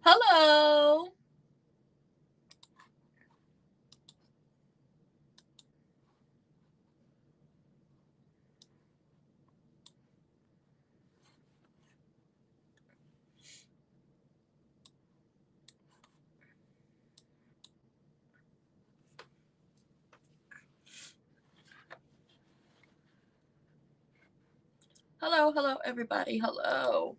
Hello. Hello, everybody. Hello.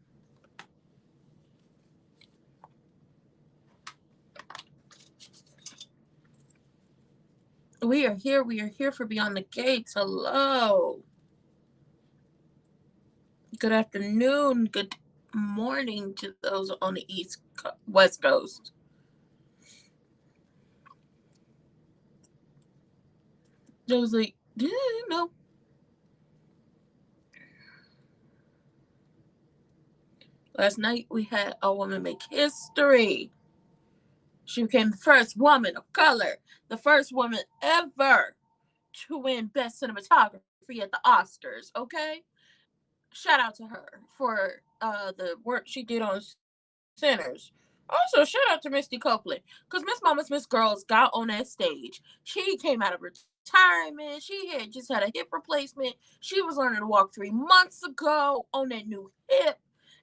We are here. We are here for Beyond the Gates. Hello. Good afternoon. Good morning to those on the West Coast. Those like, you know. Last night we had a woman make history. She became the first woman of color, the first woman ever to win Best Cinematography at the Oscars. Okay, shout out to her for the work she did on Sinners. Also, shout out to Misty Copeland because Miss Mamas Miss Girls got on that stage. She came out of retirement. She had just had a hip replacement. She was learning to walk 3 months ago on that new hip.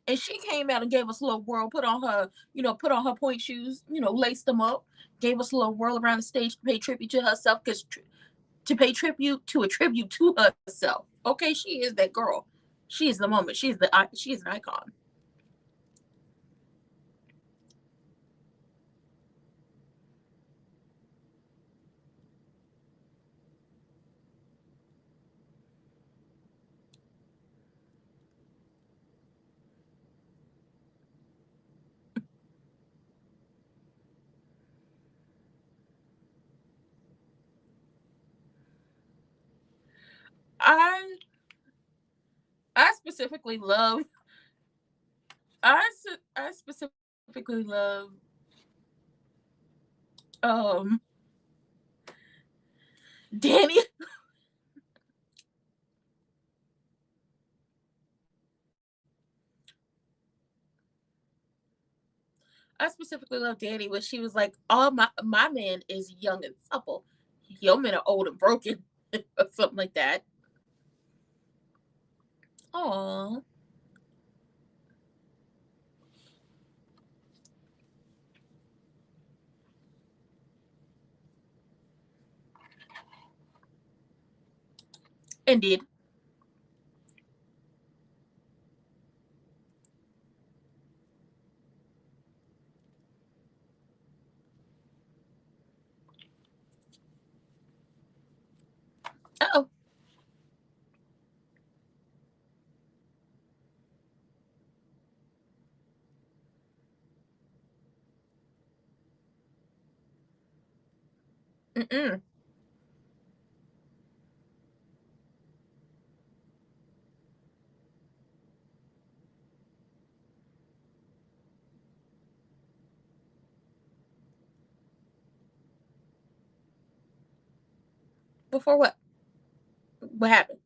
And she came out and gave us a little whirl, put on her point shoes, laced them up, gave us a little whirl around the stage to pay tribute to herself, because to pay tribute to a tribute to herself. Okay, she is that girl. She is the moment. She is an icon. I I specifically love I specifically love um Danny. I specifically love Danny when she was like, "Oh, my man is young and supple. Your men are old and broken," or something like that. Aw, indeed. Oh, mm-mm. Before what? What happened?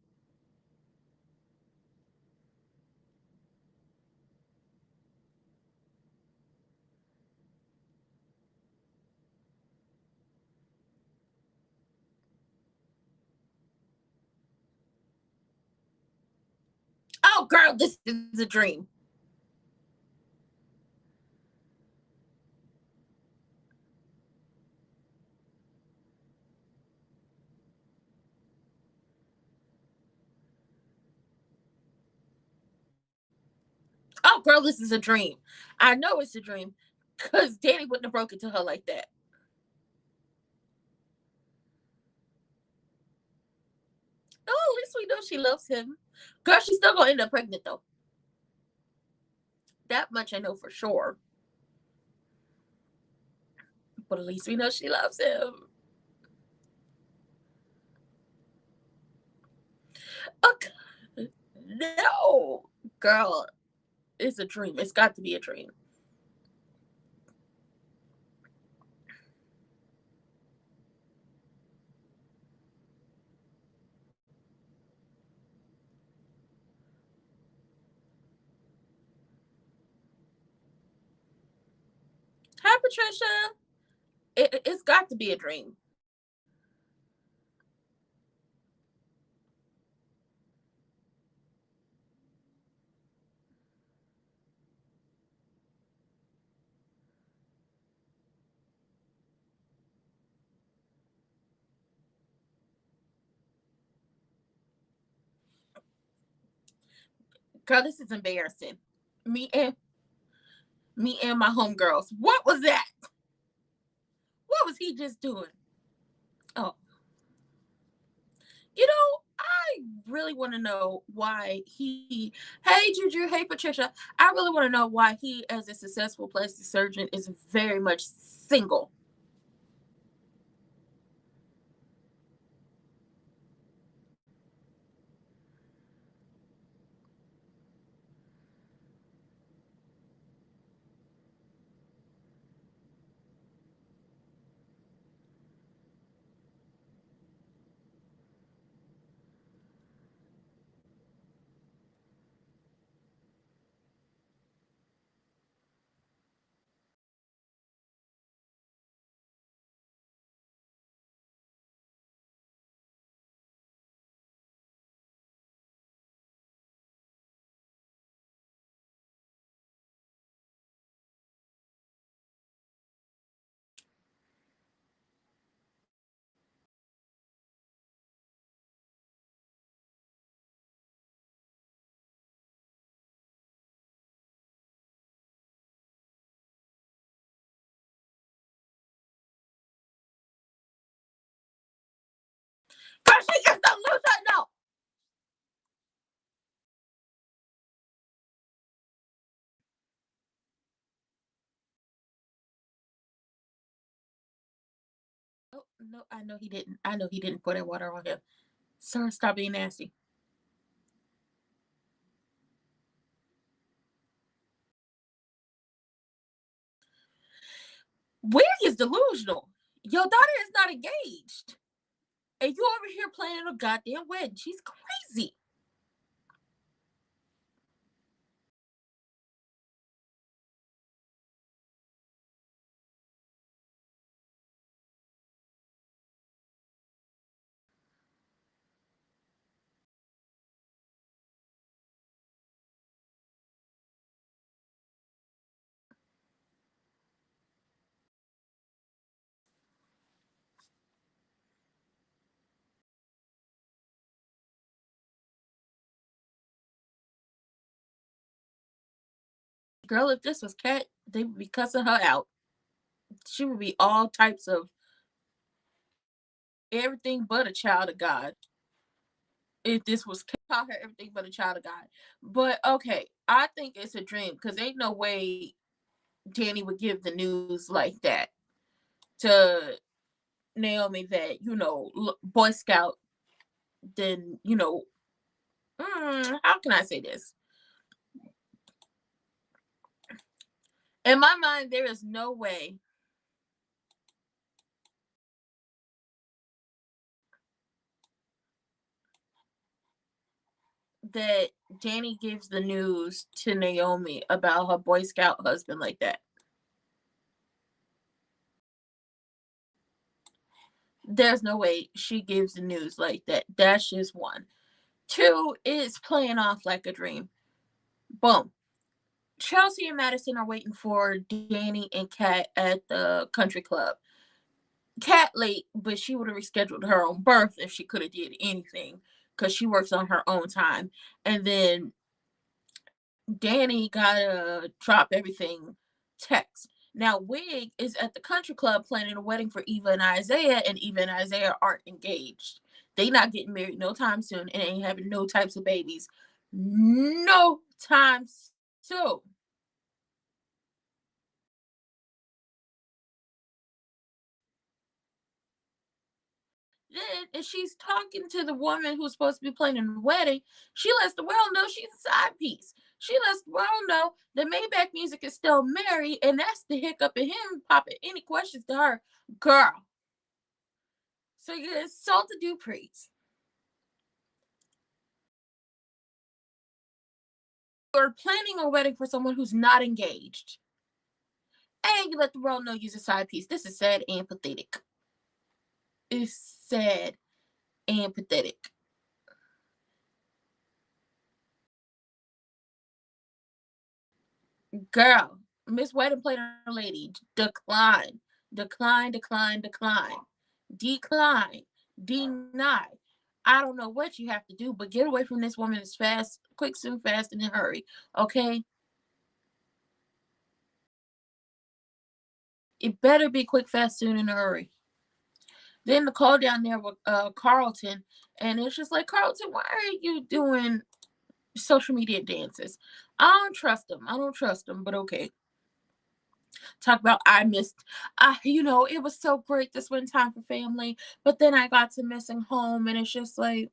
Oh, girl, this is a dream. Oh, girl, this is a dream. I know it's a dream because Danny wouldn't have broken to her like that. Oh, at least we know she loves him. Girl, she's still gonna end up pregnant though. That much I know for sure. But at least we know she loves him. Okay. No, girl, it's a dream. It's got to be a dream. Patricia. It's got to be a dream. Girl, this is embarrassing. Me and my homegirls. What was that? What was he just doing? Oh, I really want to know why he. Hey, Juju. Hey, Patricia. I really want to know why he, as a successful plastic surgeon, is very much single. Cause she is delusional. Oh no, I know he didn't. I know he didn't pour that water on him. Sir, stop being nasty. Where is delusional? Your daughter is not engaged. And you over here planning a goddamn wedding. She's crazy. Girl, if this was Cat, they would be cussing her out. She would be all types of everything but a child of God. If this was Cat, call her everything but a child of God. But okay, I think it's a dream because ain't no way Danny would give the news like that to Naomi that, Boy Scout, then, how can I say this? In my mind, there is no way that Danny gives the news to Naomi about her Boy Scout husband like that. There's no way she gives the news like that. That's just one. Two is playing off like a dream. Boom. Chelsea and Madison are waiting for Danny and Kat at the country club. Kat late, but she would have rescheduled her own birth if she could have did anything because she works on her own time. And then Danny gotta drop everything text. Now Wig is at the country club planning a wedding for Eva and Isaiah, and Eva and Isaiah aren't engaged. They not getting married no time soon and ain't having no types of babies. No time soon. Then if she's talking to the woman who's supposed to be planning the wedding, she lets the world know she's a side piece. She lets the world know that Maybach Music is still married, and that's the hiccup in him popping any questions to her. Girl. So you insulted Dupree's. You're planning a wedding for someone who's not engaged. and you let the world know you're a side piece. This is sad and pathetic. It's sad and pathetic. Girl, Miss Wedding Planner Lady, decline. Decline, decline, decline. Decline. Deny. I don't know what you have to do, but get away from this woman as fast, quick, soon, fast, and in a hurry. Okay? It better be quick, fast, soon, in a hurry. Then the call down there with Carlton, and it's just like, Carlton, why are you doing social media dances? I don't trust him. I don't trust him, but okay. Talk about I missed, it was so great to spend time for family, but then I got to missing home, and it's just like,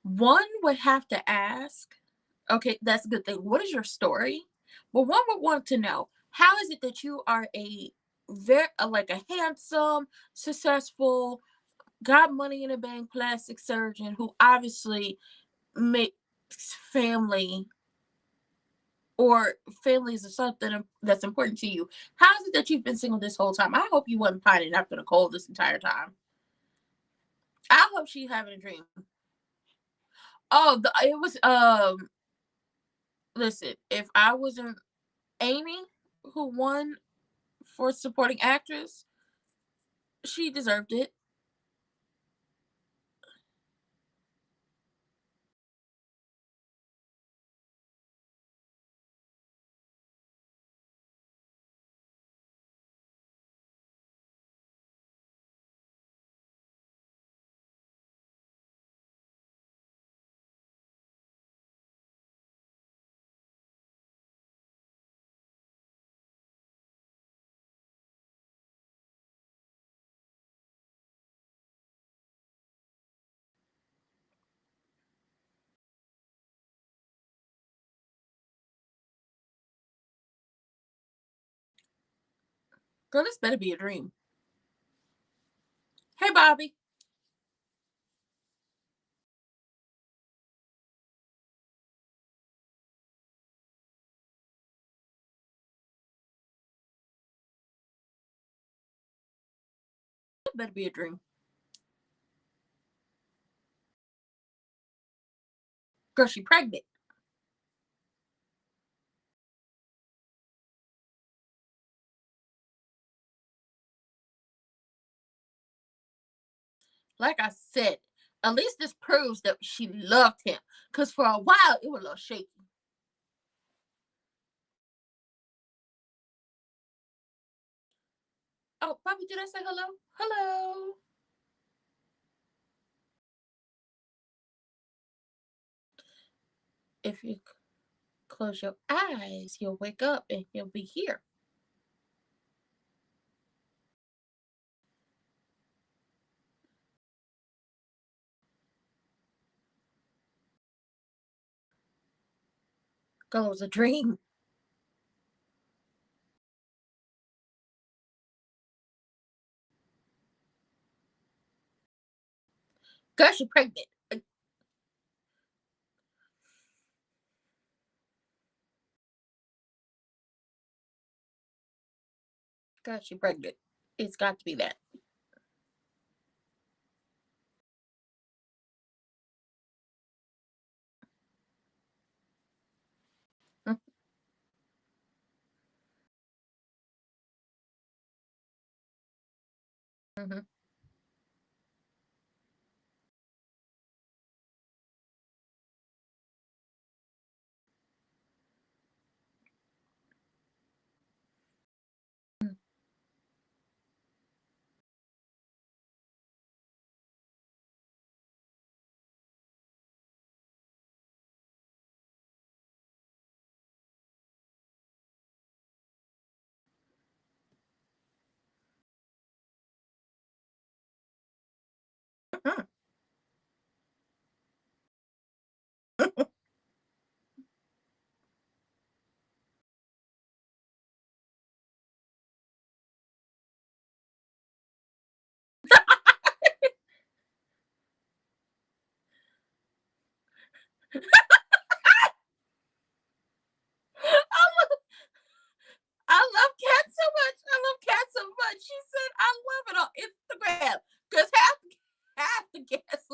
one would have to ask, okay, that's a good thing. What is your story? But one would want to know, how is it that you are a very like a handsome, successful, got money in the bank plastic surgeon who obviously makes family or families or something that's important to you. How is it that you've been single this whole time? I hope you wasn't pining after the cold this entire time. I hope she having a dream. Oh, it was listen, if I wasn't Amy who won for supporting actress, she deserved it. Girl, this better be a dream. Hey Bobby. This better be a dream. Girl, she pregnant. Like I said, at least this proves that she loved him. Cause for a while it was a little shaky. Oh, Bobby, did I say hello? Hello. If you close your eyes, you'll wake up and he'll be here. Girl, it was a dream. Girl, she pregnant. Girl, she pregnant. It's got to be that. Mm-hmm.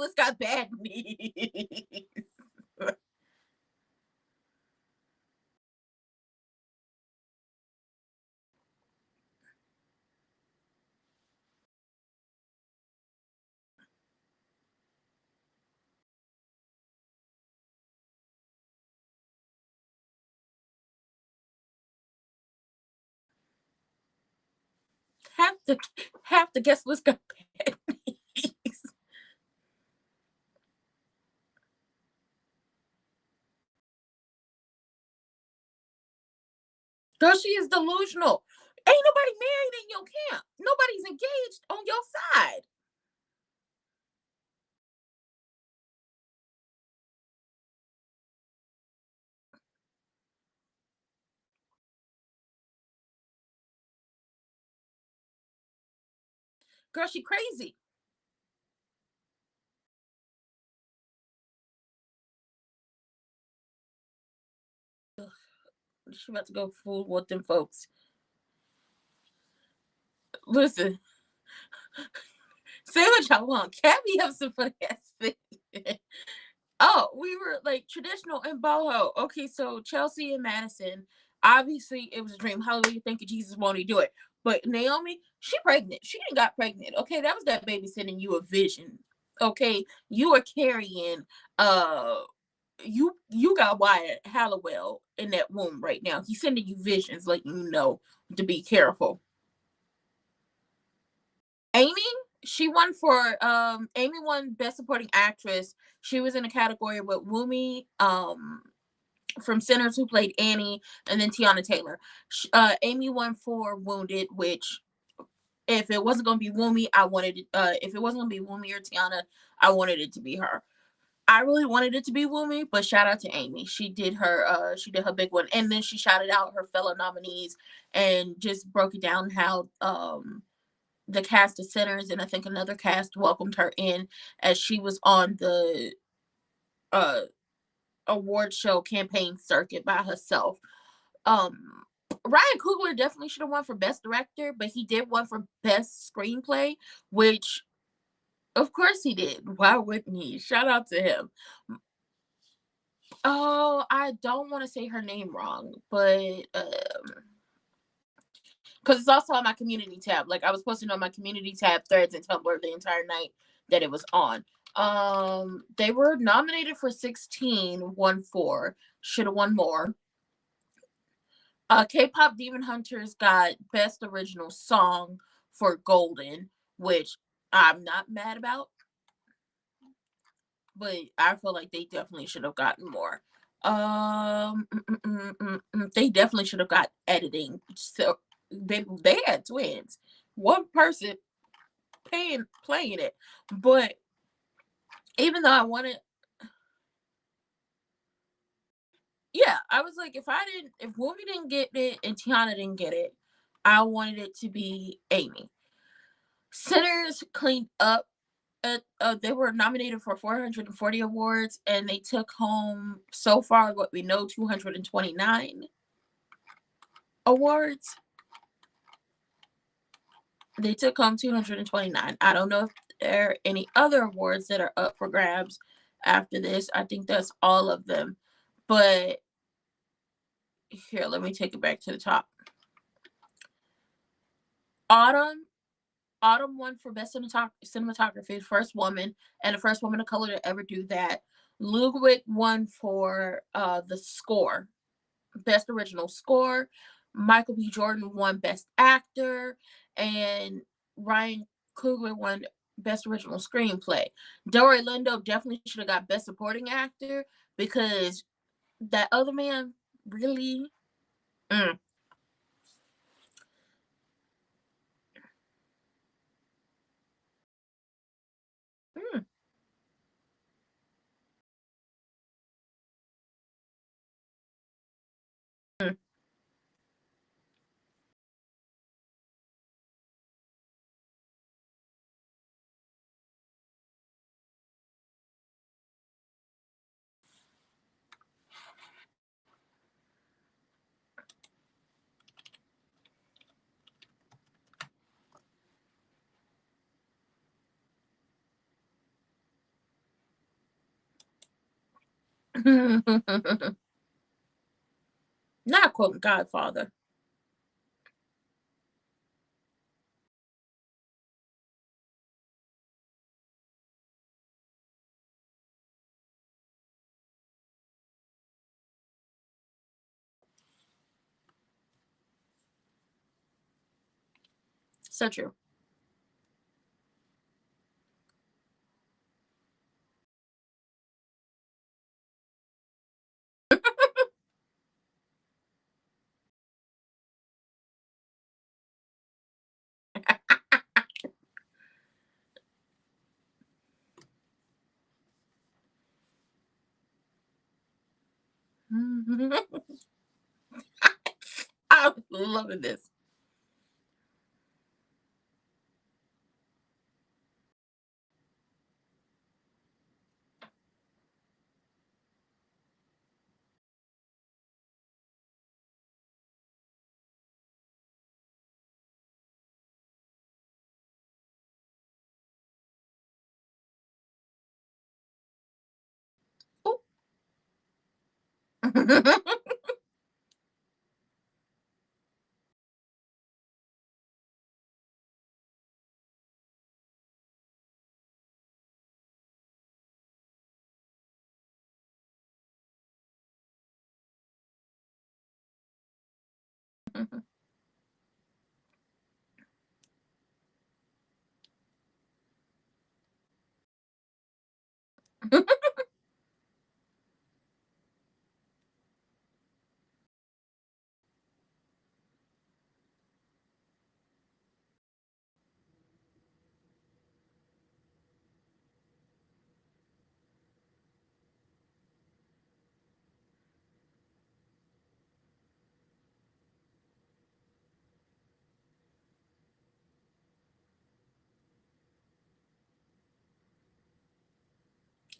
Chalice got bad knees. half the half the guest list got bad knees. Girl, she is delusional. Ain't nobody married in your camp. Nobody's engaged on your side. Girl, she crazy. She about to go fool with them folks. Listen, say what y'all want. Can't be have some funny ass thing. Oh, we were like traditional in boho. Okay, so Chelsea and Madison. Obviously, it was a dream. Hallelujah, thank you, Jesus, won't he do it? But Naomi, she pregnant. She didn't got pregnant. Okay, that was that baby sending you a vision. Okay, you are carrying you got Wyatt Hallowell in that womb right now. He's sending you visions, letting you know to be careful. Amy, she won for Amy won Best Supporting Actress. She was in a category with Wumi from Sinners, who played Annie, and then Tiana Taylor. Amy won for Wounded, which if it wasn't gonna be Wumi, I wanted if it wasn't gonna be Wumi or Tiana, I wanted it to be her. I really wanted it to be Wumi, but shout out to Amy. She did her big one. And then she shouted out her fellow nominees and just broke it down how the cast of Sinners and I think another cast welcomed her in as she was on the uh award show campaign circuit by herself. Um Ryan Coogler definitely should have won for best director, but he did won for best screenplay, which of course he did. Why wouldn't he? Shout out to him. Oh, I don't want to say her name wrong, but because it's also on my community tab. Like I was posting on my community tab threads and Tumblr the entire night that it was on. They were nominated for 16, won 4, should have won more. K-pop Demon Hunters got Best Original Song for Golden, which I'm not mad about, but I feel like they definitely should have gotten more. They definitely should have got editing. So they had twins, one person playing it, but even though I wanted, yeah, I was like, if Wumi didn't get it and Tiana didn't get it, I wanted it to be Amy. Sinners cleaned up. They were nominated for 440 awards, and they took home so far what we know 229 awards. They took home 229. I don't know if there are any other awards that are up for grabs after this. I think that's all of them. But here, let me take it back to the top. Autumn. Autumn won for best cinematography, first woman, and the first woman of color to ever do that. Ludwig won for the score, best original score. Michael B. Jordan won best actor, and Ryan Coogler won best original screenplay. Delroy Lindo definitely should have got best supporting actor because that other man really. Mm, mm, mm. Not quoting Godfather. So true. I'm loving this. Ooh.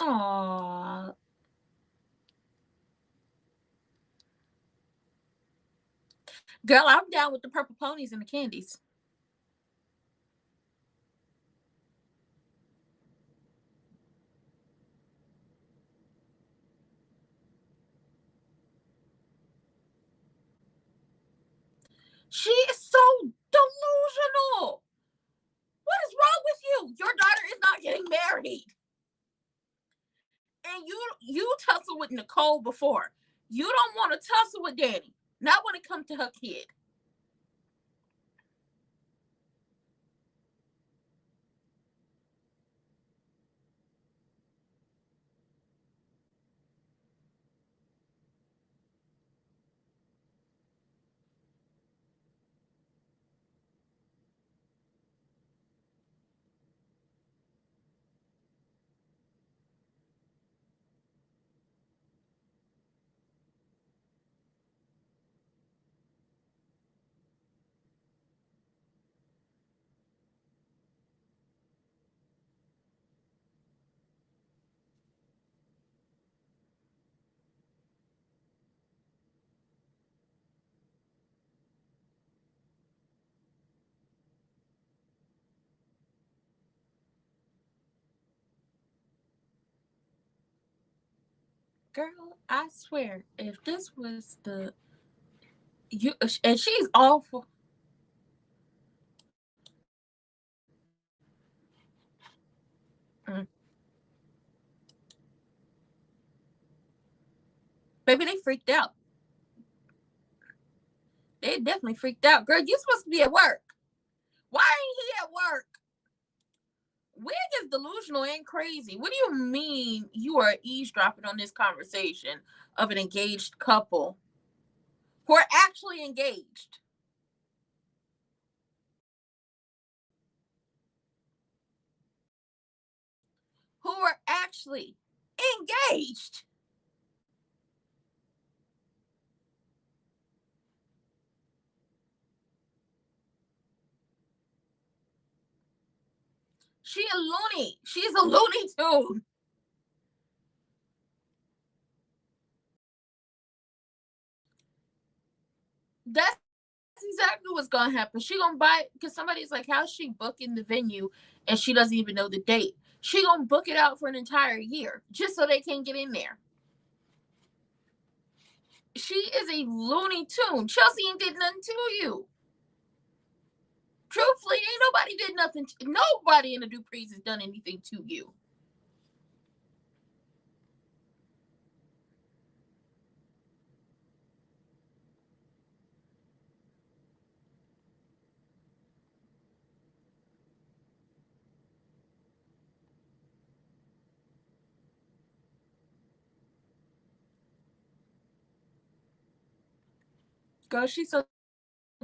Aww. Girl, I'm down with the purple ponies and the candies. She is so delusional. What is wrong with you? Your daughter is not getting married. And you tussle with Nicole before. You don't want to tussle with Danny. Not when it comes to her kid. Girl, I swear, if this was the you and she's awful. Mm. Baby, they freaked out. They definitely freaked out. Girl, you supposed to be at work. Why ain't he at work? Wig is delusional and crazy. What do you mean you are eavesdropping on this conversation of an engaged couple who are actually engaged? Who are actually engaged? She a loony. She's a loony tune. That's exactly what's gonna happen. She gonna buy because somebody's like, how's she booking the venue and she doesn't even know the date? She gonna book it out for an entire year just so they can get in there. She is a Looney Tune. Chelsea ain't did nothing to you. Truthfully, ain't nobody did nothing. Nobody in the Duprees has done anything to you. Girl, she's so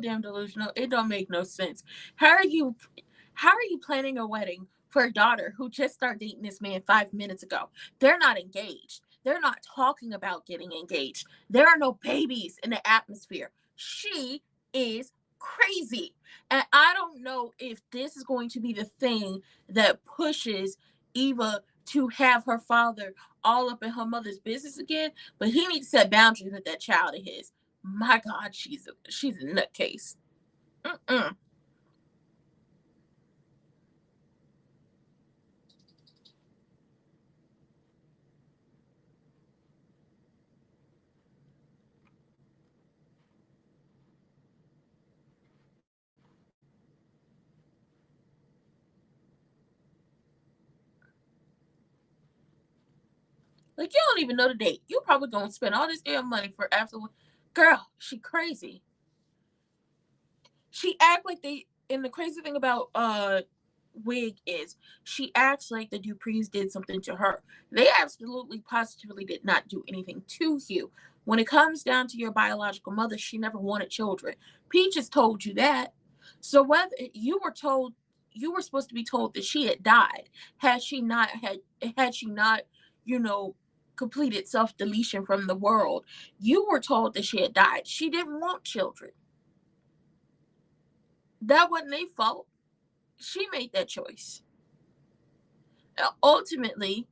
damn delusional. It don't make no sense. How are you how are you planning a wedding for a daughter who just started dating this man 5 minutes ago? They're not engaged. They're not talking about getting engaged. There are no babies in the atmosphere. She is crazy. And I don't know if this is going to be the thing that pushes Eva to have her father all up in her mother's business again, but he needs to set boundaries with that child of his. My God, she's a nutcase. Mm-mm. Like, you don't even know the date. You probably gonna spend all this damn money for afterward. Girl, she crazy. She act like they. And the crazy thing about Wig is she acts like the Duprees did something to her. They absolutely positively did not do anything to you. When it comes down to your biological mother, she never wanted children. Peaches told you that. So whether you were told, you were supposed to be told that she had died had she not, you know, completed self deletion from the world. You were told that she had died. She didn't want children. That wasn't their fault. She made that choice. Ultimately,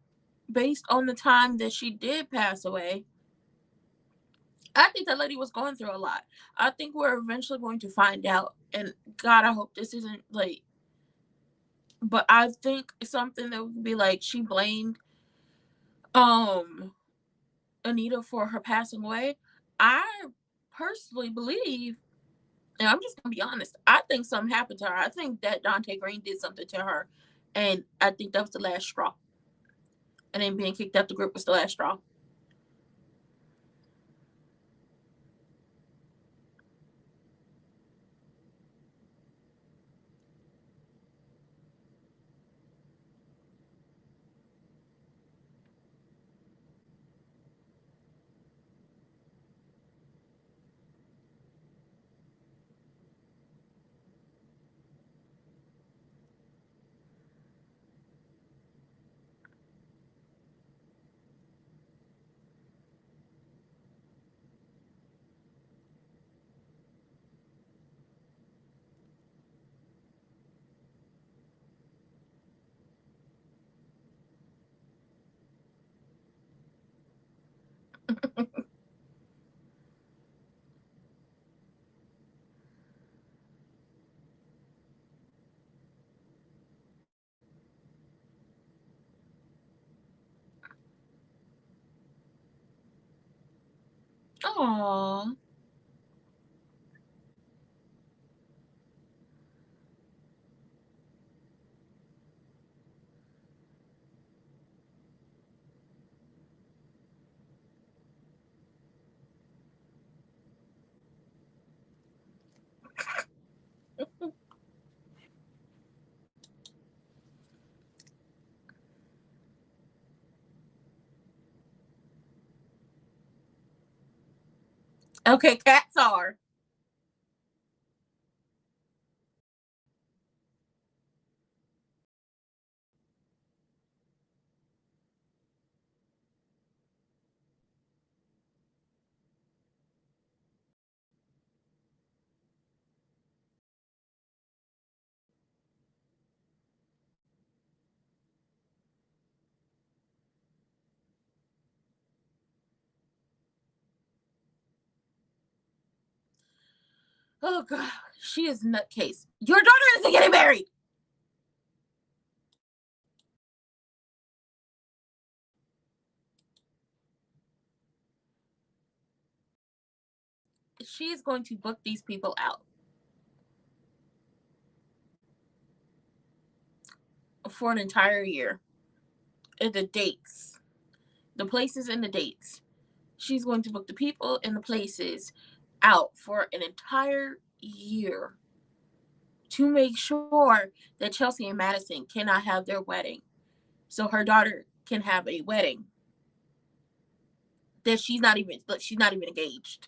based on the time that she did pass away, I think that lady was going through a lot. I think we're eventually going to find out. And God, I hope this isn't like, but I think something that would be like she blamed um Anita for her passing away. I personally believe, and I'm just gonna be honest, I think something happened to her. I think that Dante Green did something to her, and I think that was the last straw. And then being kicked out the group was the last straw. Aww. Okay, cats are. Oh God, she is nutcase. Your daughter isn't getting married. she's going to book these people out for an entire year. And the dates, the places and the dates. She's going to book the people and the places out for an entire year to make sure that Chelsea and Madison cannot have their wedding. So her daughter can have a wedding that she's not even engaged.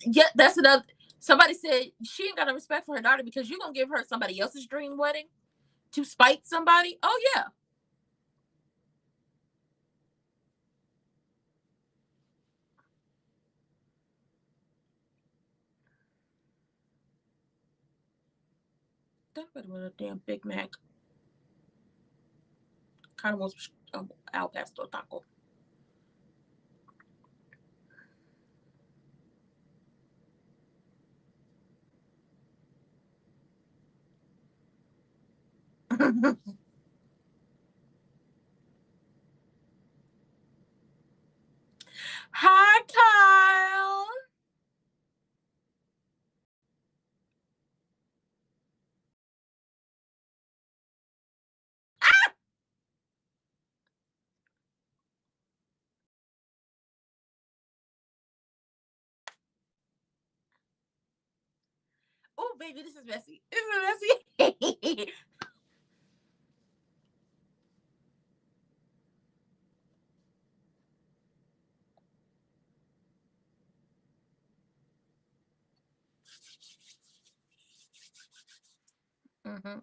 Yeah, that's another. Somebody said she ain't got no respect for her daughter because you're gonna give her somebody else's dream wedding to spite somebody. Oh yeah. That better with a damn Big Mac. Kind of wants al pastor taco. Hi, Kyle. Oh, baby, this is messy. This is messy. Mm-hmm.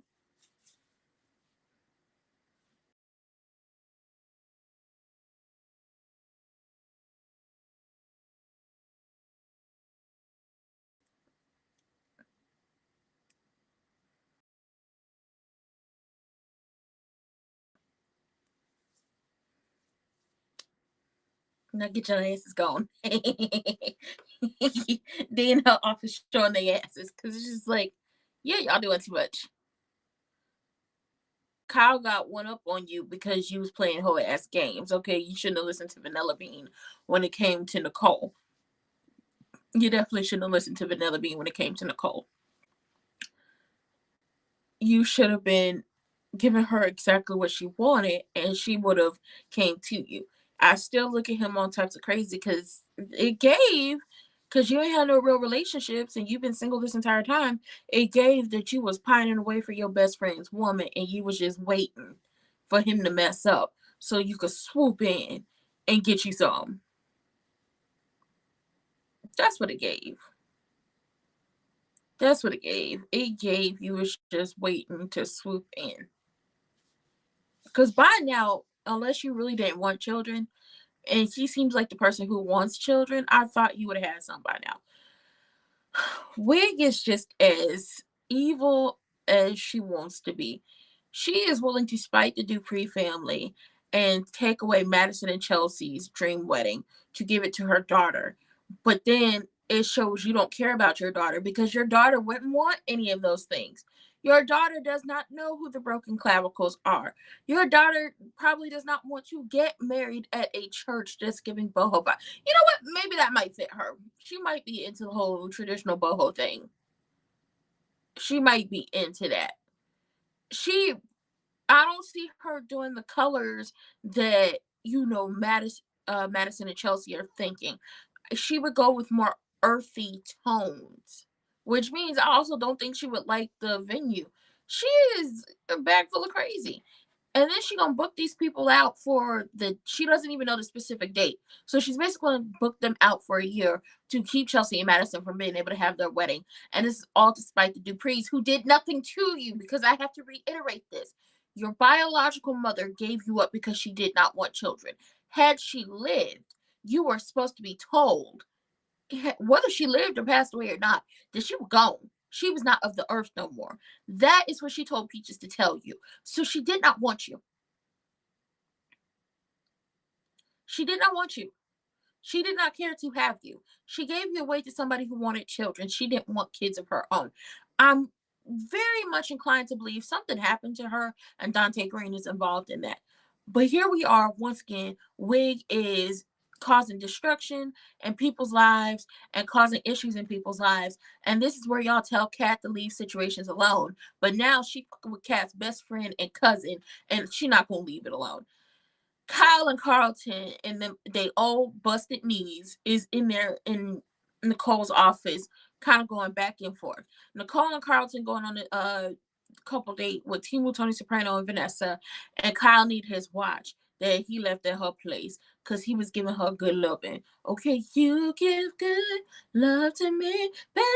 Now get your asses gone. They in her office showing their asses because it's just like, yeah, y'all doing too much. Kyle got one up on you because you was playing whole ass games. Okay, you shouldn't have listened to Vanilla Bean when it came to Nicole. You definitely shouldn't have listened to Vanilla Bean when it came to Nicole. You should have been giving her exactly what she wanted, and she would have came to you. I still look at him on types of crazy because it gave, because you ain't had no real relationships and you've been single this entire time. It gave that you was pining away for your best friend's woman, and you was just waiting for him to mess up so you could swoop in and get you some. That's what it gave. That's what it gave. It gave you was just waiting to swoop in. Because by now, unless you really didn't want children, and he seems like the person who wants children, I thought you would have had some by now. Wig is just as evil as she wants to be. She is willing to spite the Dupree family and take away Madison and Chelsea's dream wedding to give it to her daughter. But then it shows you don't care about your daughter because your daughter wouldn't want any of those things. Your daughter does not know who the Broken Clavicles are. Your daughter probably does not want to get married at a church that's giving boho vibes. You know what? Maybe that might fit her. She might be into the whole traditional boho thing. She might be into that. She, I don't see her doing the colors that Madison and Chelsea are thinking. She would go with more earthy tones, which means I also don't think she would like the venue. She is a bag full of crazy. And then she gonna book these people out for she doesn't even know the specific date. So she's basically gonna book them out for a year to keep Chelsea and Madison from being able to have their wedding. And this is all despite the Duprees, who did nothing to you, because I have to reiterate this. Your biological mother gave you up because she did not want children. Had she lived, you were supposed to be told, whether she lived or passed away or not, that she was gone. She was not of the earth no more. That is what she told Peaches to tell you. So she did not want you. She did not want you. She did not care to have you. She gave you away to somebody who wanted children. She didn't want kids of her own. I'm very much inclined to believe something happened to her and Dante Green is involved in that. But here we are once again. Wig is causing destruction in people's lives and causing issues in people's lives. And this is where y'all tell Kat to leave situations alone. But now she fucking with Kat's best friend and cousin, and she not gonna leave it alone. Kyle and Carlton and them, they old busted knees is in there in Nicole's office, kind of going back and forth. Nicole and Carlton going on a couple date with Timu, Tony Soprano, and Vanessa, and Kyle need his watch that he left at her place because he was giving her good loving. Okay, you give good love to me, baby.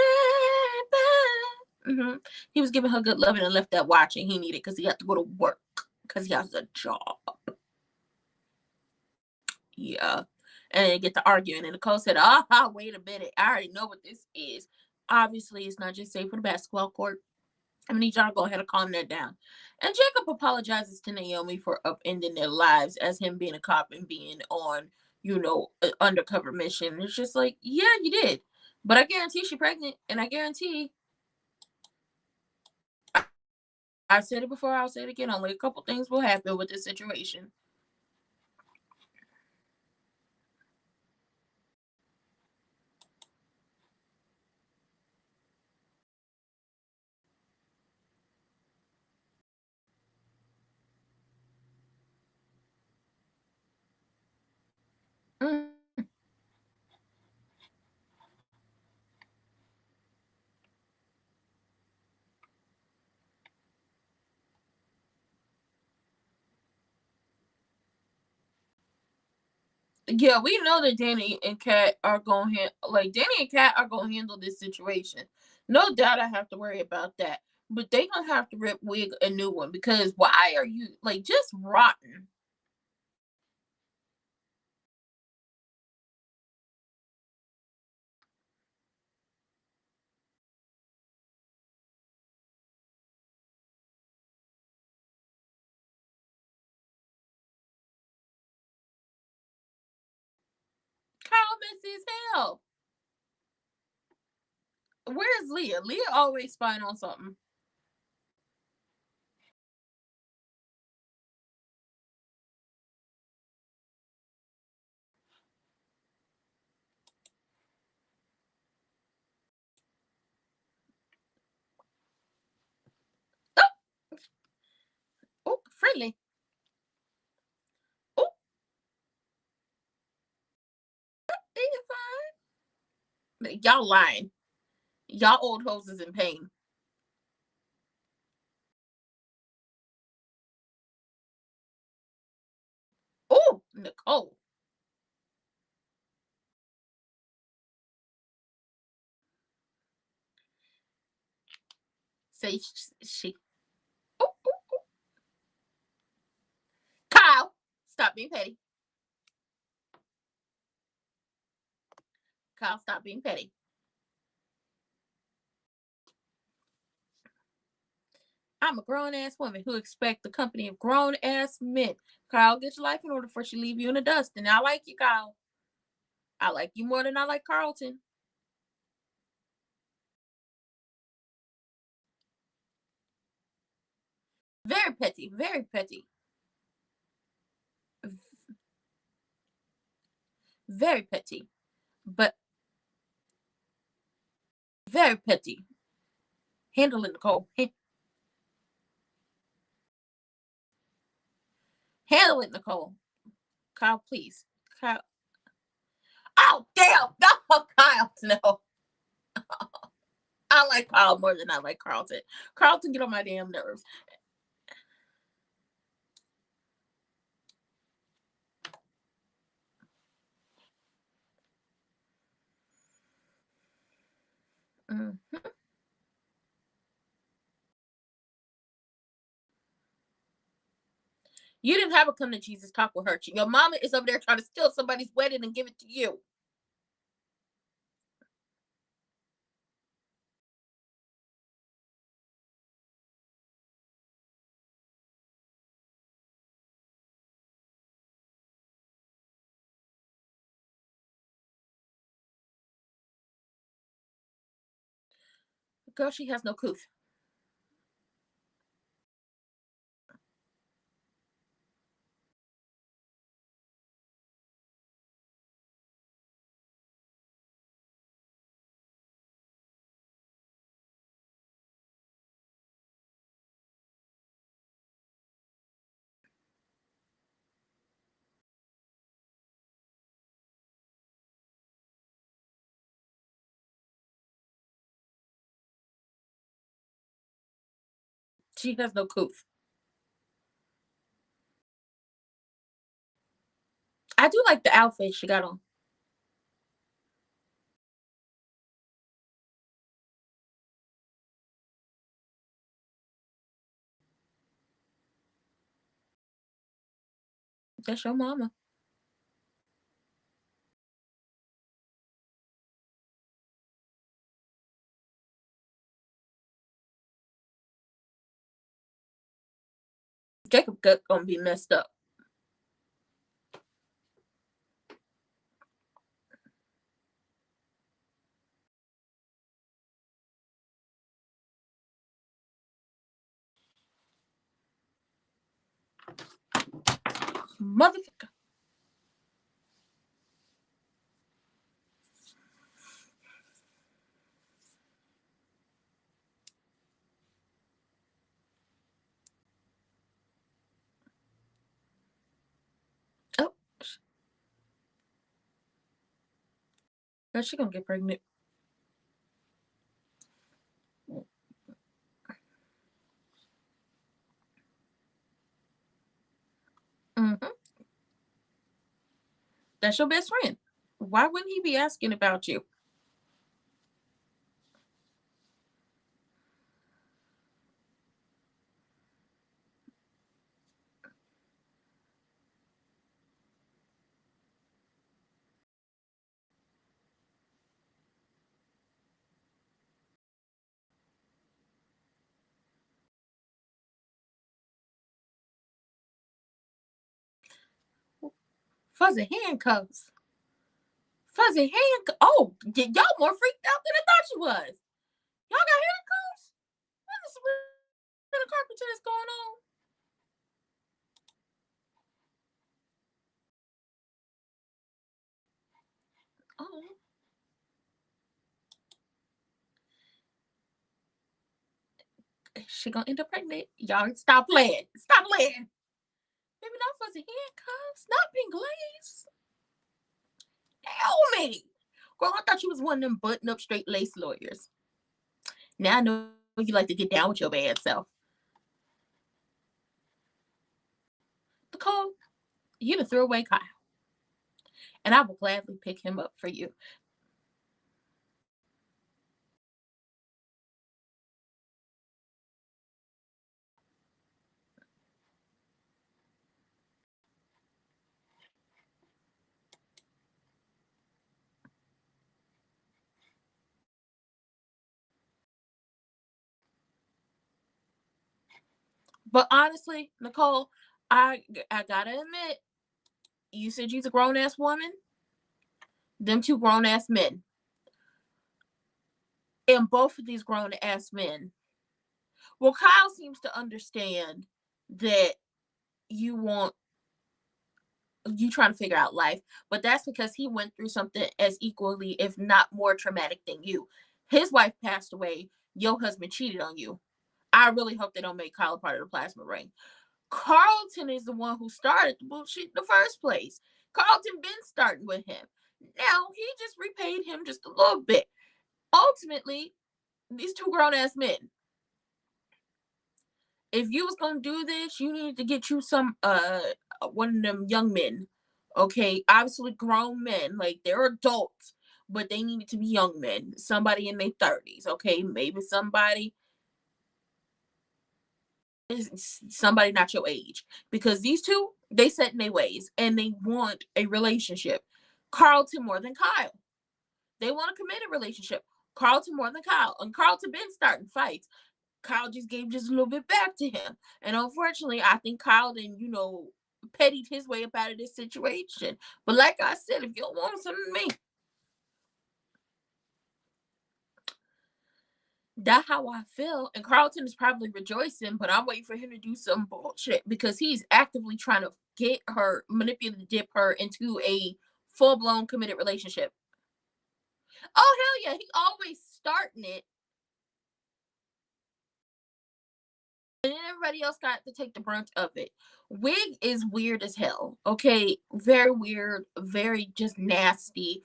He was giving her good loving and left that watch, and he needed because he had to go to work because he has a job. Yeah. And they get to arguing. And Nicole said, wait a minute. I already know what this is. Obviously, it's not just safe for the basketball court. I need y'all to go ahead and calm that down. And Jacob apologizes to Naomi for upending their lives as him being a cop and being on, an undercover mission. It's just like, yeah, you did. But I guarantee she's pregnant. And I guarantee, I said it before, I'll say it again. Only a couple things will happen with this situation. Mm. Yeah, we know that Danny and Kat are going to Danny and Kat are going to handle this situation. No doubt, I have to worry about that. But they gonna have to rip Wig a new one because why are you just rotten? Kyle messy as hell. Where's Leah? Leah always spying on something. Oh, oh, friendly. Oh, fine. Y'all lying. Y'all old hoes is in pain. Oh, Nicole. Say she. Oh, oh, Kyle, stop being petty. Kyle, stop being petty. I'm a grown ass woman who expect the company of grown ass men. Kyle, get your life in order before she leave you in the dust. And I like you, Kyle. I like you more than I like Carlton. Very petty, very petty, very petty, but very petty. Handle it, Nicole. Handle it, Nicole. Kyle, please. Kyle. Oh, damn. No, Kyle. No. I like Kyle more than I like Carlton. Carlton get on my damn nerves. Mm. You didn't have a come to Jesus talk with her. Your mama is over there trying to steal somebody's wedding and give it to you. Girl, she has no couth. She has no coof. I do like the outfit she got on. That's your mama. Jacob gut gonna be messed up. Motherfucker. Oh, girl, she gonna get pregnant. Mm-hmm. That's your best friend. Why wouldn't he be asking about you? Fuzzy handcuffs. Fuzzy handcuffs. Oh, y'all more freaked out than I thought you was. Y'all got handcuffs? What is the carpenter that's going on? Oh. She gonna end up pregnant. Y'all stop playing. Stop playing. Maybe not fuzzy handcuffs. Not pink lace. Naomi. Girl, I thought you was one of them button up straight lace lawyers. Now I know you like to get down with your bad self. Nicole, you done threw away Kyle. And I will gladly pick him up for you. But honestly, Nicole, I gotta admit, you said you's a grown ass woman. Them two grown ass men. And both of these grown ass men. Well, Kyle seems to understand that you want you trying to figure out life, but that's because he went through something as equally, if not more traumatic than you. His wife passed away, your husband cheated on you. I really hope they don't make Kyle part of the plasma ring. Carlton is the one who started the bullshit in the first place. Carlton been starting with him. Now he just repaid him just a little bit. Ultimately, these two grown ass men, if you was gonna do this, you need to get you some one of them young men. Okay, obviously grown men, like they're adults, but they need to be young men. Somebody in their 30s, okay? Maybe somebody not your age. Because these two, they set in their ways and they want a relationship. Carlton more than Kyle. They want a committed relationship. Carlton more than Kyle. And Carlton been starting fights. Kyle just gave just a little bit back to him. And unfortunately, I think Kyle then, pettied his way up out of this situation. But like I said, if you don't want something to me, that's how I feel. And Carlton is probably rejoicing, but I'm waiting for him to do some bullshit because he's actively trying to get her, manipulate, dip her into a full blown committed relationship. Oh, hell yeah. He always starting it. And then everybody else got to take the brunt of it. Wig is weird as hell. Okay. Very weird. Very just nasty.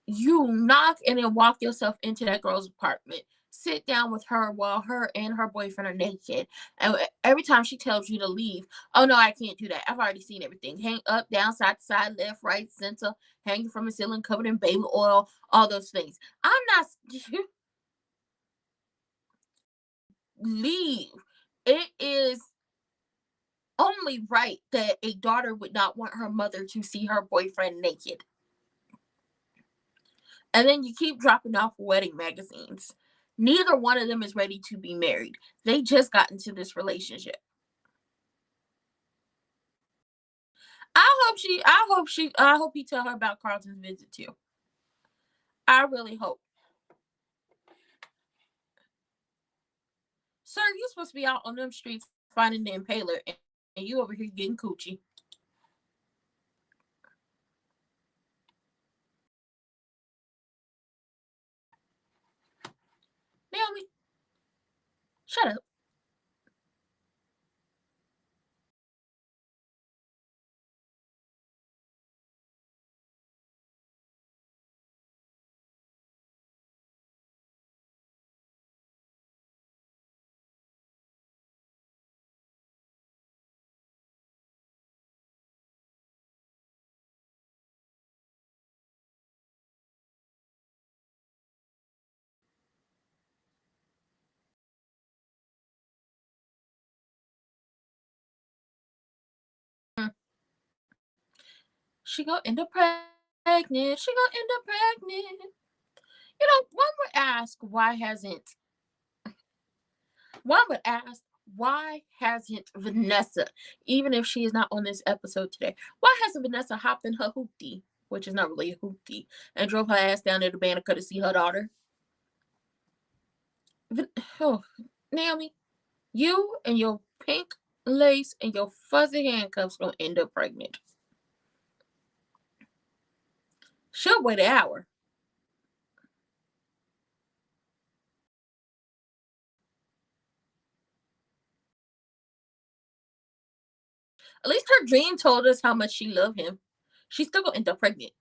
You knock and then walk yourself into that girl's apartment. sit down with her while her and her boyfriend are naked. And every time she tells you to leave, oh no, I can't do that. I've already seen everything. Hang up, down, side to side, left, right, center, hanging from a ceiling, covered in baby oil, all those things. I'm not leave. It is only right that a daughter would not want her mother to see her boyfriend naked. And then you keep dropping off wedding magazines. Neither one of them is ready to be married. They just got into this relationship. I hope you tell her about Carlton's visit too. I really hope. Sir, you're supposed to be out on them streets finding the impaler, and you over here getting coochie. Naomi, shut up. She gonna end up pregnant. She gonna end up pregnant. One would ask one would ask why hasn't Vanessa, even if she is not on this episode today, why hasn't Vanessa hopped in her hoopty, which is not really a hoopty, and drove her ass down to the Banneker to see her daughter? Oh, Naomi, you and your pink lace and your fuzzy handcuffs gonna end up pregnant. She'll wait an hour. At least her dream told us how much she loved him. She's still gonna end up pregnant.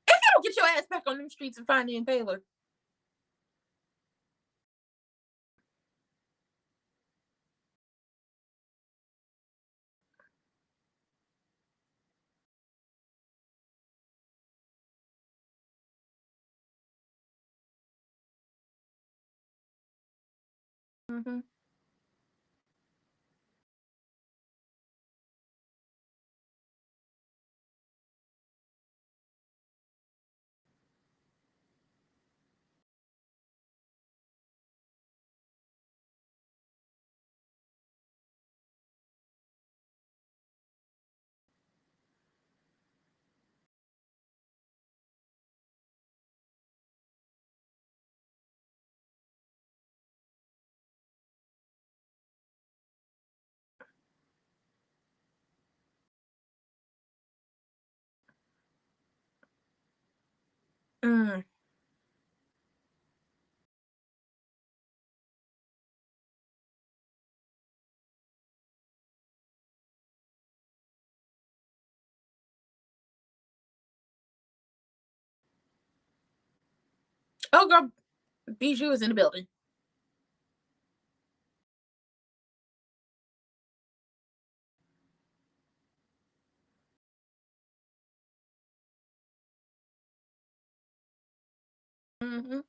If you don't get your ass back on them streets and find the impaler. Mm-hmm. Mm. Oh, girl, Bijou is in the building. Mm-hmm.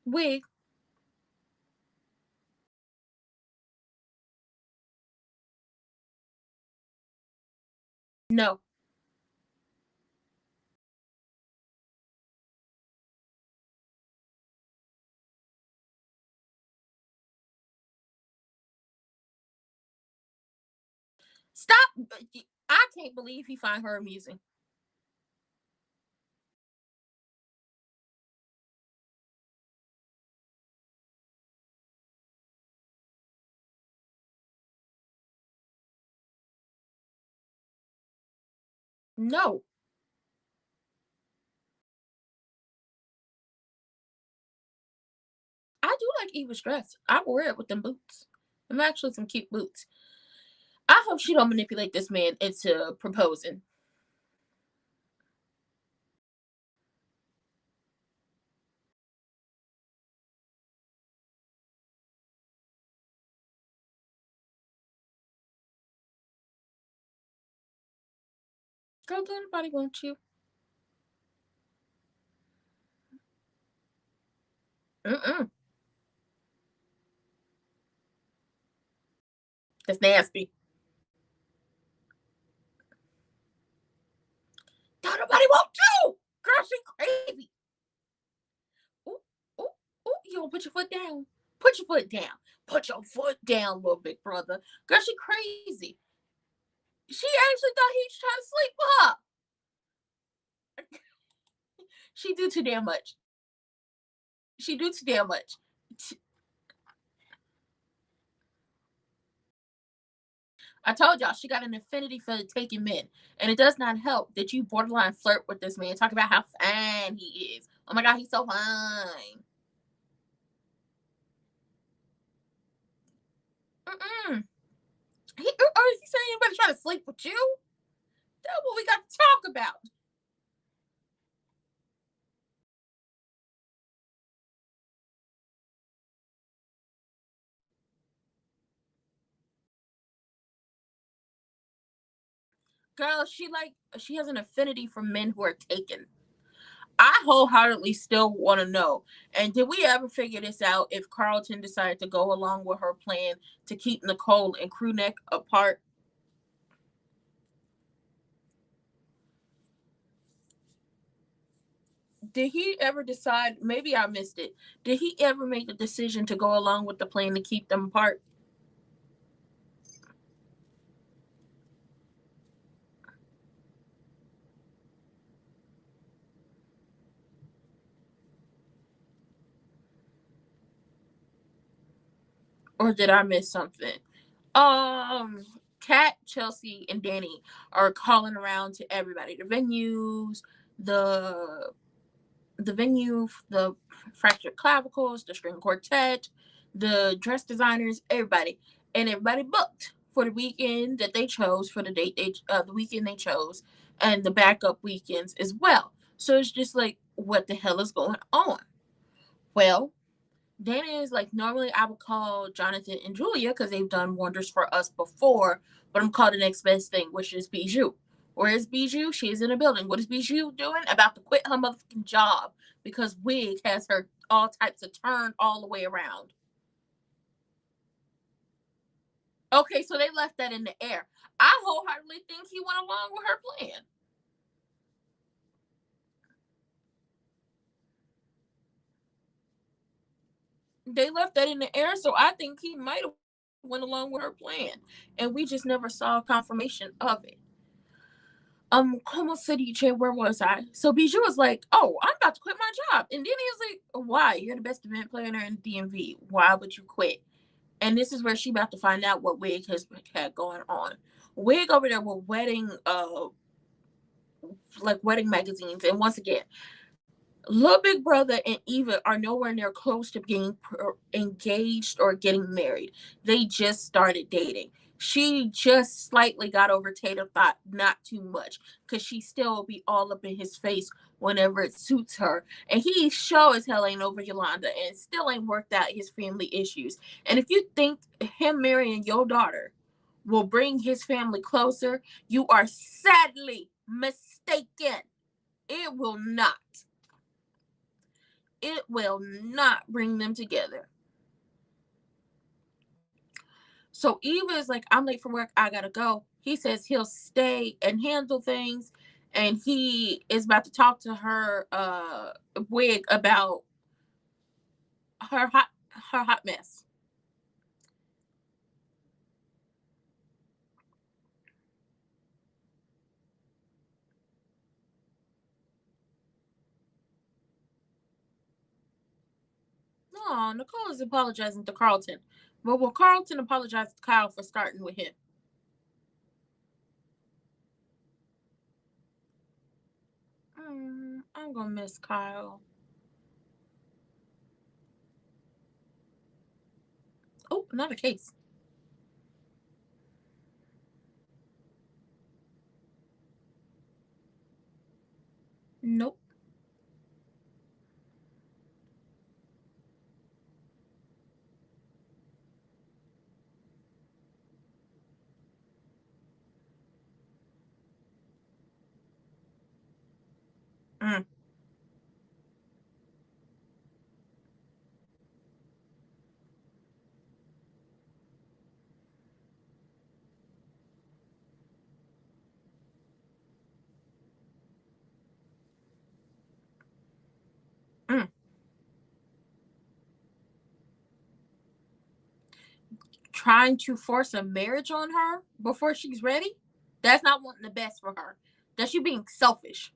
Wig. No. Stop. I can't believe he find her amusing. No. I do like Eva's dress. I wear it with them boots. I'm actually some cute boots. I hope she don't manipulate this man into proposing. Girl, don't nobody want you. Mm-mm. That's nasty. Don't nobody want you. Girl, she crazy. Ooh, ooh, ooh. You don't put your foot down. Put your foot down. Put your foot down, little big brother. Girl, she crazy. She actually thought he was trying to sleep with her. She do too damn much. She do too damn much. I told y'all she got an affinity for taking men, and it does not help that you borderline flirt with this man. Talk about how fine he is. Oh my god, he's so fine. Mm-mm. Are you saying anybody trying to sleep with you? That's what we got to talk about. Girl, she has an affinity for men who are taken. I wholeheartedly still want to know. And did we ever figure this out if Carlton decided to go along with her plan to keep Nicole and Crewneck apart? Did he ever decide? Maybe I missed it. Did he ever make the decision to go along with the plan to keep them apart? Or did I miss something? Um, Kat, Chelsea, and Danny are calling around to everybody, the venues, the the fractured clavicles, the string quartet, the dress designers, everybody, and everybody booked for the weekend that they chose for the weekend they chose, and the backup weekends as well. So it's just like, what the hell is going on? Well, then is like, normally I would call Jonathan and Julia because they've done wonders for us before, but I'm called the next best thing, which is Bijou. Where is Bijou? She's in a building. What is Bijou doing? About to quit her motherfucking job because Wig has her all types of turned all the way around. Okay, so they left that in the air. I wholeheartedly think he went along with her plan. They left that in the air, so I think he might have went along with her plan, and we just never saw confirmation of it. Como City Che, where was I? So Bijou was like, "Oh, I'm about to quit my job," and then he was like, "Why? You're the best event planner in DMV. Why would you quit?" And this is where she about to find out what Wig has had going on. Wig over there with wedding magazines, and once again, Little Big Brother and Eva are nowhere near close to being engaged or getting married. They just started dating. She just slightly got over Tater Thought, not too much, because she still will be all up in his face whenever it suits her. And he sure as hell ain't over Yolanda and still ain't worked out his family issues. And if you think him marrying your daughter will bring his family closer, you are sadly mistaken. It will not. It will not bring them together. So Eva is like, I'm late for work. I gotta go. He says he'll stay and handle things. And he is about to talk to her Wig about her hot mess. No, Nicole is apologizing to Carlton. But will Carlton apologize to Kyle for starting with him? I'm gonna miss Kyle. Oh, not a case. Mm. Mm. Trying to force a marriage on her before she's ready? That's not wanting the best for her. That's you being selfish.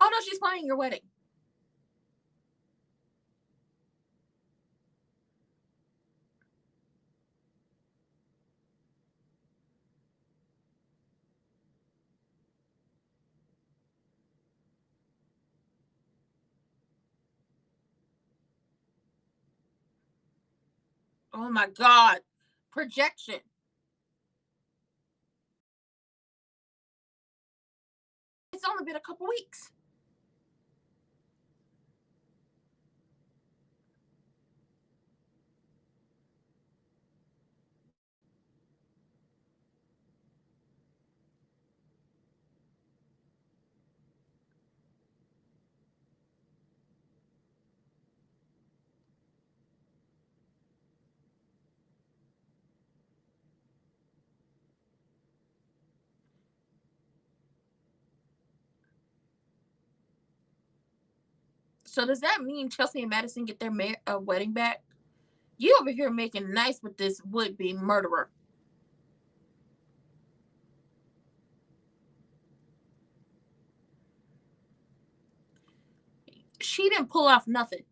Oh no, she's planning your wedding. Oh my God. Projection. It's only been a couple weeks. So does that mean Chelsea and Madison get their wedding back? You over here making nice with this would-be murderer. She didn't pull off nothing.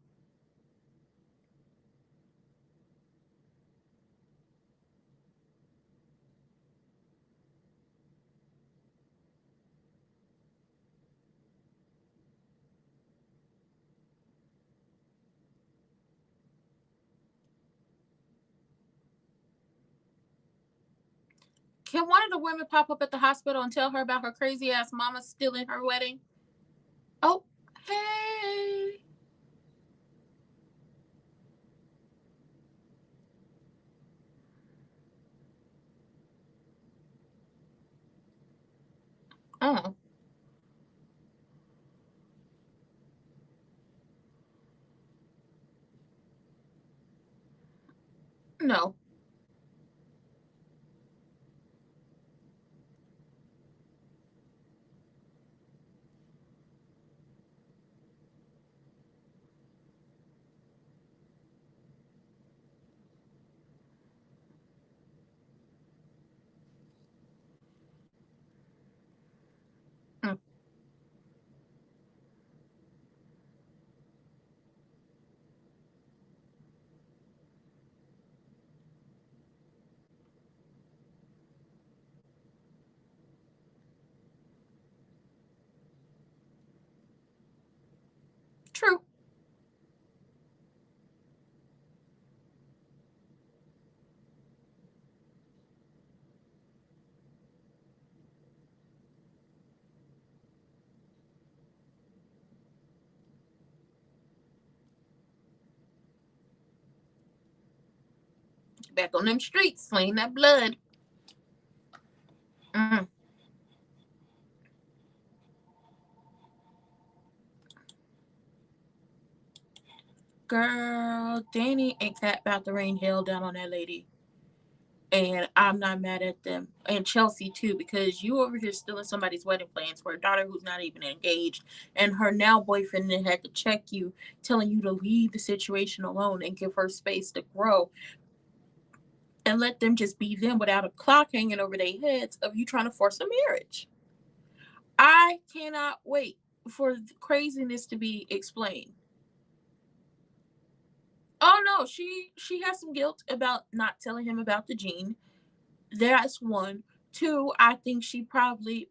Can one of the women pop up at the hospital and tell her about her crazy ass mama stealing her wedding? Oh, hey. Oh, no. Mm, true. Back on them streets, slaying that blood. Mm. Girl, Danny and Cat about to rain hell down on that lady. And I'm not mad at them. And Chelsea too, because you over here stealing somebody's wedding plans for a daughter who's not even engaged, and her now boyfriend then had to check you, telling you to leave the situation alone and give her space to grow and let them just be them without a clock hanging over their heads of you trying to force a marriage. I cannot wait for the craziness to be explained. Oh no, she has some guilt about not telling him about the gene. That's one. Two, I think she probably,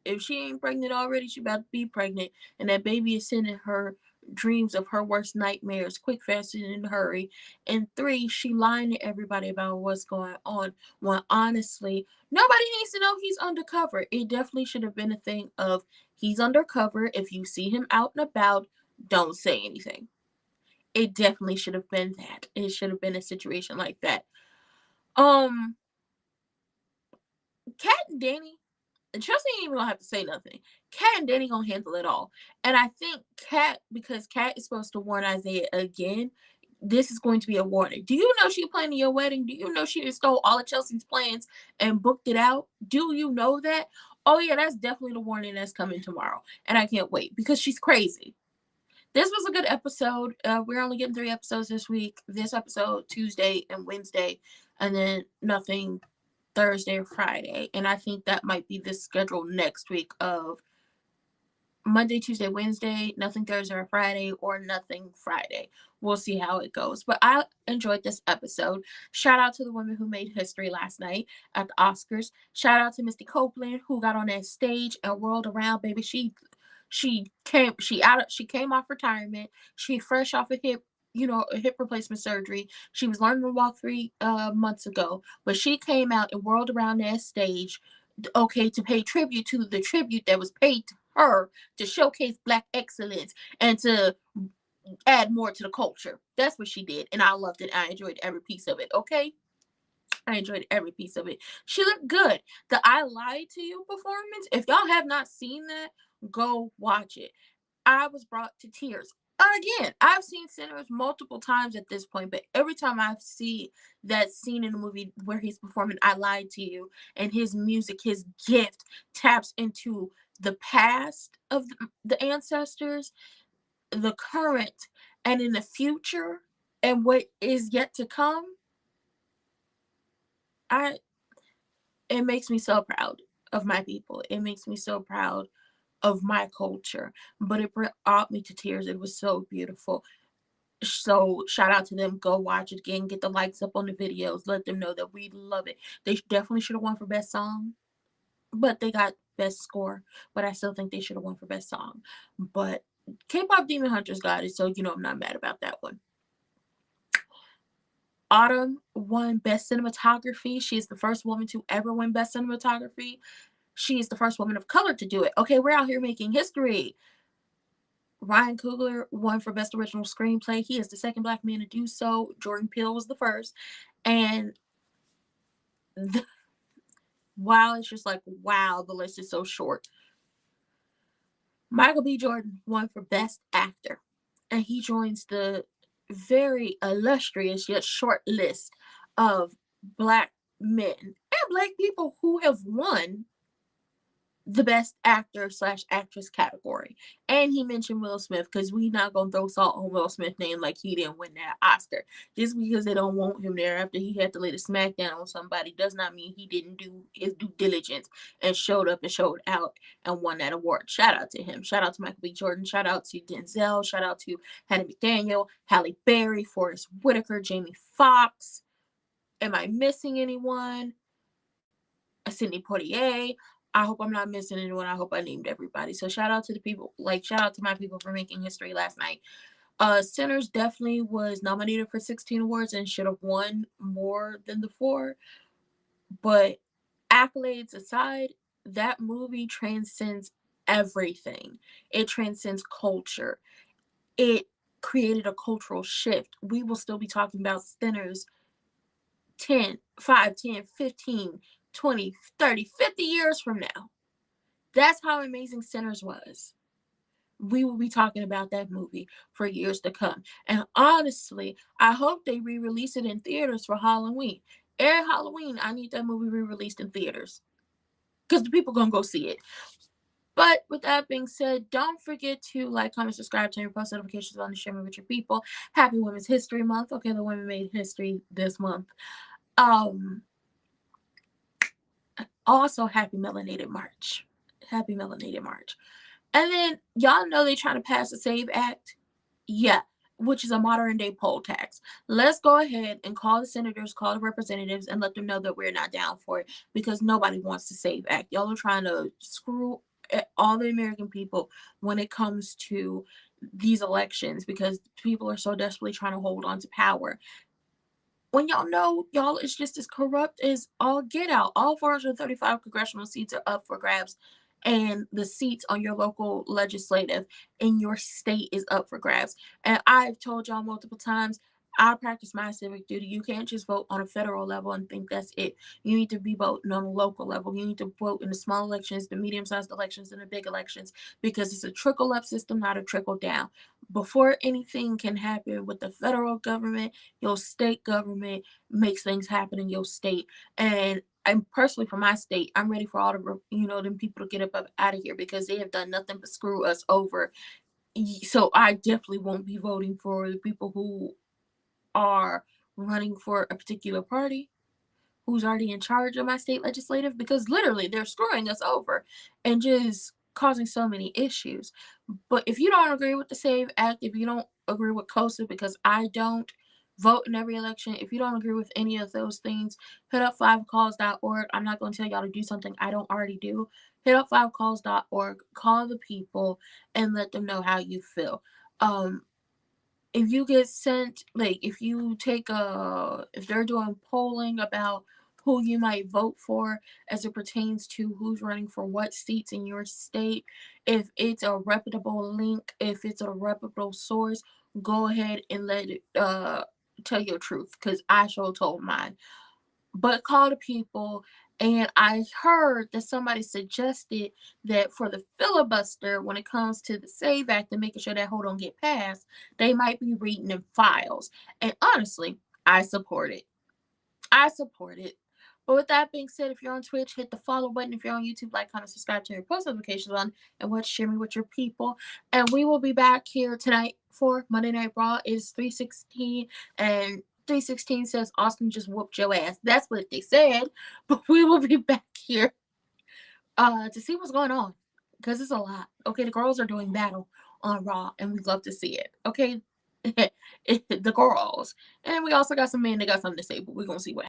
if she ain't pregnant already, she about to be pregnant, and that baby is sending her dreams of her worst nightmares quick, fast, and in a hurry. And 3, she lying to everybody about what's going on, when honestly, nobody needs to know he's undercover. It definitely should have been a thing of he's undercover. If you see him out and about, don't say anything. It definitely should have been that. It should have been a situation like that. Um, Kat and Danny, and Chelsea ain't even gonna have to say nothing. Kat and Danny gonna handle it all. And I think Kat, because Kat is supposed to warn Isaiah again, this is going to be a warning. Do you know she planning your wedding? Do you know she stole all of Chelsea's plans and booked it out? Do you know that? Oh yeah, that's definitely the warning that's coming tomorrow. And I can't wait because she's crazy. This was a good episode. We're only getting 3 episodes this week. This episode Tuesday and Wednesday, and then nothing Thursday or Friday. And I think that might be the schedule next week of Monday, Tuesday, Wednesday, nothing Thursday or Friday, or nothing Friday. We'll see how it goes. But I enjoyed this episode. Shout out to the women who made history last night at the Oscars. Shout out to Misty Copeland, who got on that stage and whirled around, baby. She came off retirement. She fresh off a hip replacement surgery. She was learning to walk 3 months ago, but she came out and whirled around that stage, okay, to pay tribute to the tribute that was paid to her, to showcase Black excellence and to add more to the culture. That's what she did, and I loved it. I enjoyed every piece of it. Okay, I enjoyed every piece of it. She looked good. The I Lied to You performance, if y'all have not seen that, go watch it. I was brought to tears. Again, I've seen Sinners multiple times at this point, but every time I see that scene in the movie where he's performing I Lied to You, and his music, his gift taps into the past of the ancestors, the current, and in the future, and what is yet to come, I it makes me so proud of my people. It makes me so proud of my culture. But it brought me to tears. It was so beautiful. So shout out to them. Go watch it again. Get the likes up on the videos. Let them know that we love it. They definitely should have won for best song, but they got best score. But I still think they should have won for best song. But K-pop Demon Hunters got it, so I'm not mad about that one. Autumn won Best Cinematography. She is the first woman to ever win Best Cinematography. She is the first woman of color to do it. Okay, we're out here making history. Ryan Coogler won for Best Original Screenplay. He is the second Black man to do so. Jordan Peele was the first. And wow, it's just like, wow, the list is so short. Michael B. Jordan won for Best Actor. And he joins the very illustrious yet short list of Black men and Black people who have won the best actor/actress category. And he mentioned Will Smith, because we not gonna throw salt on Will Smith's name like he didn't win that Oscar. Just because they don't want him there after he had to lay the smackdown on somebody does not mean he didn't do his due diligence and showed up and showed out and won that award. Shout out to him. Shout out to Michael B. Jordan. Shout out to Denzel. Shout out to Hattie McDaniel, Halle Berry, Forrest Whitaker, Jamie Foxx. Am I missing anyone? Sidney Poitier. I hope I'm not missing anyone. I hope I named everybody. So shout out to the people, shout out to my people for making history last night. Sinners definitely was nominated for 16 awards and should have won more than the 4. But accolades aside, that movie transcends everything. It transcends culture. It created a cultural shift. We will still be talking about Sinners 5, 10, 15, 20, 30, 50 years from now. That's how amazing Sinners was. We will be talking about that movie for years to come. And honestly, I hope they re-release it in theaters for Halloween. Every Halloween, I need that movie re-released in theaters, because the people gonna go see it. But with that being said, don't forget to like, comment, subscribe, turn your post notifications on, and share me with your people. Happy Women's History Month. Okay, the women made history this month. Also, happy Melanated March. Happy Melanated March. And then, y'all know they trying to pass the SAVE Act? Yeah, which is a modern day poll tax. Let's go ahead and call the senators, call the representatives, and let them know that we're not down for it, because nobody wants the SAVE Act. Y'all are trying to screw all the American people when it comes to these elections because people are so desperately trying to hold on to power. When y'all know y'all is just as corrupt as all get out. All 435 congressional seats are up for grabs, and the seats on your local legislative in your state is up for grabs. And I've told y'all multiple times, I practice my civic duty. You can't just vote on a federal level and think that's it. You need to be voting on a local level. You need to vote in the small elections, the medium-sized elections, and the big elections, because it's a trickle-up system, not a trickle-down. Before anything can happen with the federal government, your state government makes things happen in your state. And I'm personally, for my state, I'm ready for all the them people to get up out of here, because they have done nothing but screw us over. So I definitely won't be voting for the people who are running for a particular party who's already in charge of my state legislative, because literally they're screwing us over and just causing so many issues. But if you don't agree with the SAVE Act, if you don't agree with COSA, because I don't vote in every election, if you don't agree with any of those things, hit up 5calls.org. I'm not going to tell y'all to do something I don't already do. Hit up 5calls.org, call the people, and let them know how you feel. If you get sent, like, if they're doing polling about who you might vote for as it pertains to who's running for what seats in your state, if it's a reputable link, if it's a reputable source, go ahead and let it tell your truth, because I sure told mine. But call the people. And I heard that somebody suggested that for the filibuster, when it comes to the SAVE Act and making sure that hold don't get passed, they might be reading in files. And honestly, I support it. I support it. But with that being said, if you're on Twitch, hit the follow button. If you're on YouTube, like, comment, subscribe, turn your post notifications on, and watch Share Me with your people. And we will be back here tonight for Monday Night Raw. It is 3:16, and 3:16 says Austin just whooped your ass. That's what they said. But we will be back here to see what's going on, because it's a lot. Okay, the girls are doing battle on Raw, and we'd love to see it. Okay, the girls. And we also got some men that got something to say, but we're going to see what